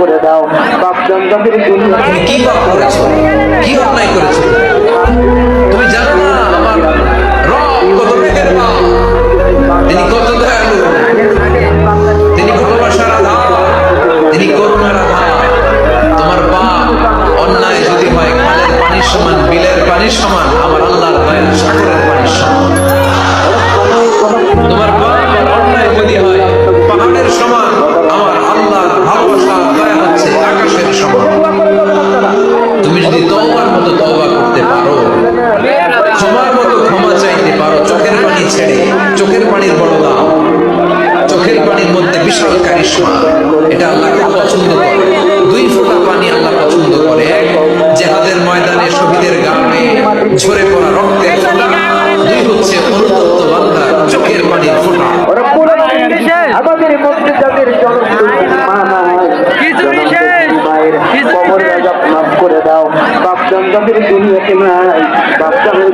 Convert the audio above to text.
করে দাও বাপজান যাদের দুনিয়া কি পাপ করেছো, কি অন্যায় করেছো? তুমি জানো না আমার রব কত মেহেরবান, তিনি কত দয়ালু, তিনি ভালোবাসার আধার, তিনি করুণার আধার। তোমার পাপ অন্যায় যদি হয় খালের পানির সমান, বিলের পানির সমান, আমার আল্লাহর দয়া সাগরের পানির সমান। তোমার পাপ আর অন্যায় যদি হয় পাহাড়ের সমান, আমার আল্লাহর ভালোবাসা দয়া হচ্ছে আকাশের সমান। তুমি যদি তওবার মতো তওবা করতে পারো, ক্ষমার মতো ক্ষমা চাইতে পারো, চোখের পানি ছেড়ে, চোখের পানির বড় দাম, চোখের পানির মধ্যে বিশাল কারিশমা, এটা আল্লাহ খুব পছন্দ করে। 2 ফোঁটা পানি আল্লাহ পছন্দ করে, এক জিহাদের ময়দানে শহীদের গায়ে ঝরে পড়া রক্তের ফোঁটা, 2 হচ্ছে অনুতপ্ত বান্দার চোখের পানির ফোঁটা। আমাদের মধ্যে যাদের জন্ম কবর আযাব মাফ করে দাও বাপজান যাদের দুনিয়াতে নাই বাপজানের